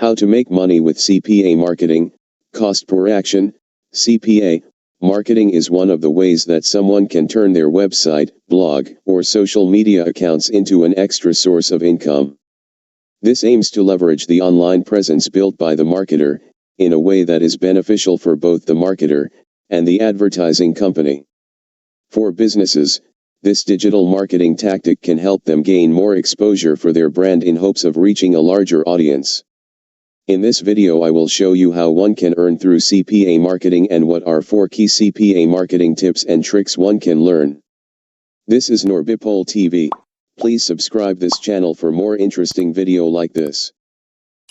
How to make money with CPA marketing. Cost per action. CPA marketing is one of the ways that someone can turn their website, blog, or social media accounts into an extra source of income. This aims to leverage the online presence built by the marketer, in a way that is beneficial for both the marketer and the advertising company. For businesses, this digital marketing tactic can help them gain more exposure for their brand in hopes of reaching a larger audience. In this video I will show you how one can earn through CPA marketing and what are 4 key CPA marketing tips and tricks one can learn. This is Norbipol TV. Please subscribe this channel for more interesting video like this.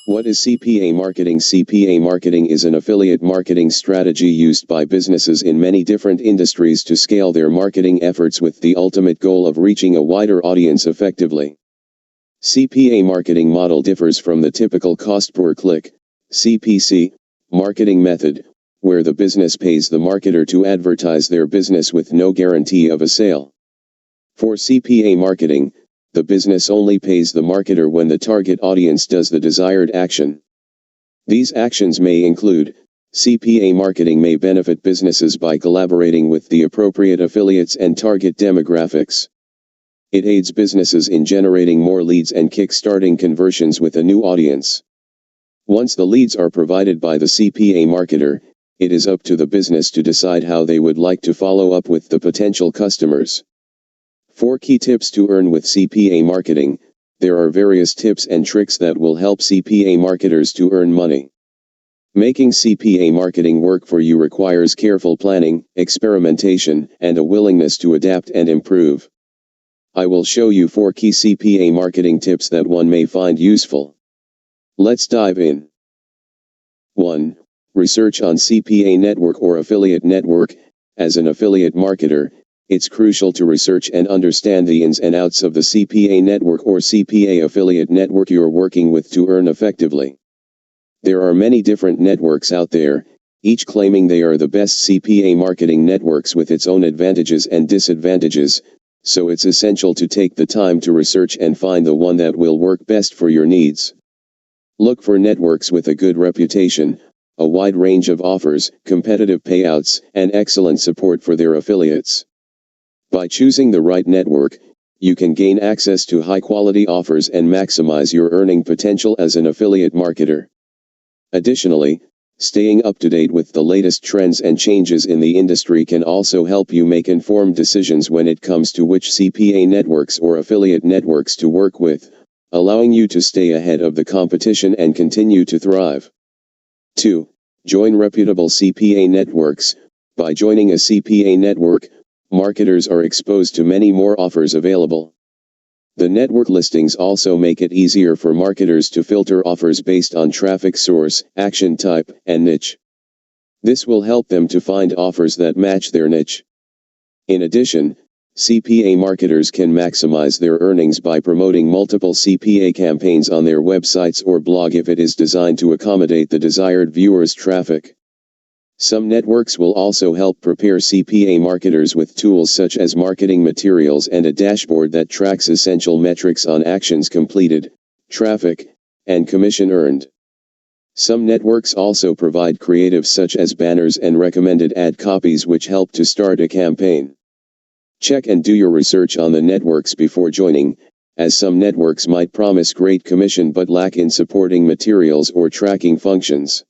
What is CPA marketing? CPA marketing is an affiliate marketing strategy used by businesses in many different industries to scale their marketing efforts with the ultimate goal of reaching a wider audience effectively. CPA marketing model differs from the typical cost per click, CPC, marketing method, where the business pays the marketer to advertise their business with no guarantee of a sale. For CPA marketing, the business only pays the marketer when the target audience does the desired action. These actions may include: CPA marketing may benefit businesses by collaborating with the appropriate affiliates and target demographics. It aids businesses in generating more leads and kick-starting conversions with a new audience. Once the leads are provided by the CPA marketer, it is up to the business to decide how they would like to follow up with the potential customers. 4 key tips to earn with CPA marketing. There are various tips and tricks that will help CPA marketers to earn money. Making CPA marketing work for you requires careful planning, experimentation, and a willingness to adapt and improve. I will show you 4 key CPA marketing tips that one may find useful. Let's dive in. 1. Research on CPA network or affiliate network. As an affiliate marketer, it's crucial to research and understand the ins and outs of the CPA network or CPA affiliate network you're working with to earn effectively. There are many different networks out there, each claiming they are the best CPA marketing networks with its own advantages and disadvantages, so it's essential to take the time to research and find the one that will work best for your needs. Look for networks with a good reputation, a wide range of offers, competitive payouts, and excellent support for their affiliates. By choosing the right network, you can gain access to high-quality offers and maximize your earning potential as an affiliate marketer. Additionally, staying up to date with the latest trends and changes in the industry can also help you make informed decisions when it comes to which CPA networks or affiliate networks to work with, allowing you to stay ahead of the competition and continue to thrive. 2. Join reputable CPA networks. By joining a CPA network, marketers are exposed to many more offers available. The network listings also make it easier for marketers to filter offers based on traffic source, action type, and niche. This will help them to find offers that match their niche. In addition, CPA marketers can maximize their earnings by promoting multiple CPA campaigns on their websites or blog if it is designed to accommodate the desired viewers' traffic. Some networks will also help prepare CPA marketers with tools such as marketing materials and a dashboard that tracks essential metrics on actions completed, traffic, and commission earned. Some networks also provide creatives such as banners and recommended ad copies which help to start a campaign. Check and do your research on the networks before joining, as some networks might promise great commission but lack in supporting materials or tracking functions.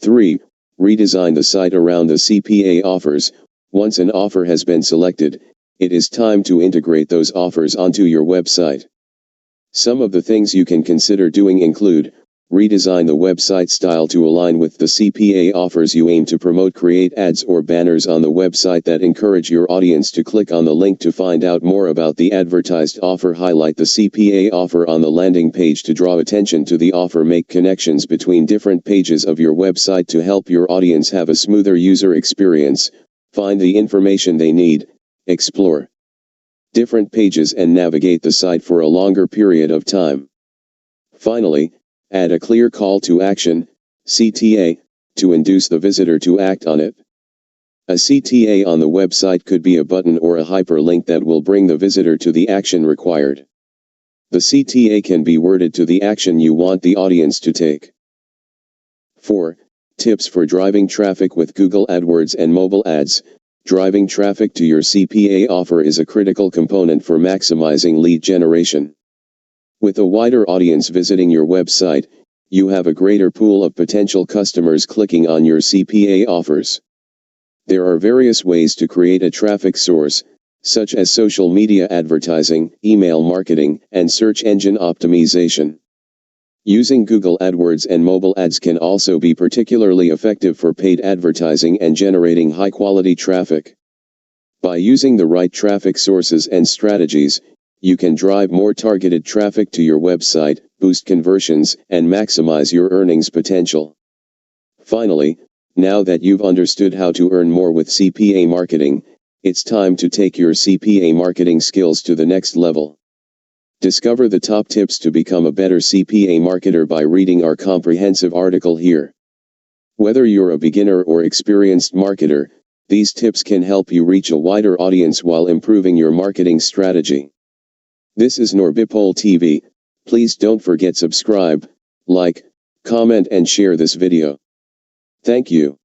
3. Redesign the site around the CPA offers. Once an offer has been selected, it is time to integrate those offers onto your website. Some of the things you can consider doing include: redesign the website style to align with the CPA offers you aim to promote. Create ads or banners on the website that encourage your audience to click on the link to find out more about the advertised offer. Highlight the CPA offer on the landing page to draw attention to the offer. Make connections between different pages of your website to help your audience have a smoother user experience. Find the information they need, explore different pages and navigate the site for a longer period of time. Finally, add a clear call to action, CTA, to induce the visitor to act on it. A CTA on the website could be a button or a hyperlink that will bring the visitor to the action required. The CTA can be worded to the action you want the audience to take. 4. Tips for driving traffic with Google AdWords and mobile ads. Driving traffic to your CPA offer is a critical component for maximizing lead generation. With a wider audience visiting your website, you have a greater pool of potential customers clicking on your CPA offers. There are various ways to create a traffic source, such as social media advertising, email marketing, and search engine optimization. Using Google AdWords and mobile ads can also be particularly effective for paid advertising and generating high-quality traffic. By using the right traffic sources and strategies, you can drive more targeted traffic to your website, boost conversions, and maximize your earnings potential. Finally, now that you've understood how to earn more with CPA marketing, it's time to take your CPA marketing skills to the next level. Discover the top tips to become a better CPA marketer by reading our comprehensive article here. Whether you're a beginner or experienced marketer, these tips can help you reach a wider audience while improving your marketing strategy. This is Norbipol TV. Please don't forget subscribe, like, comment and share this video. Thank you.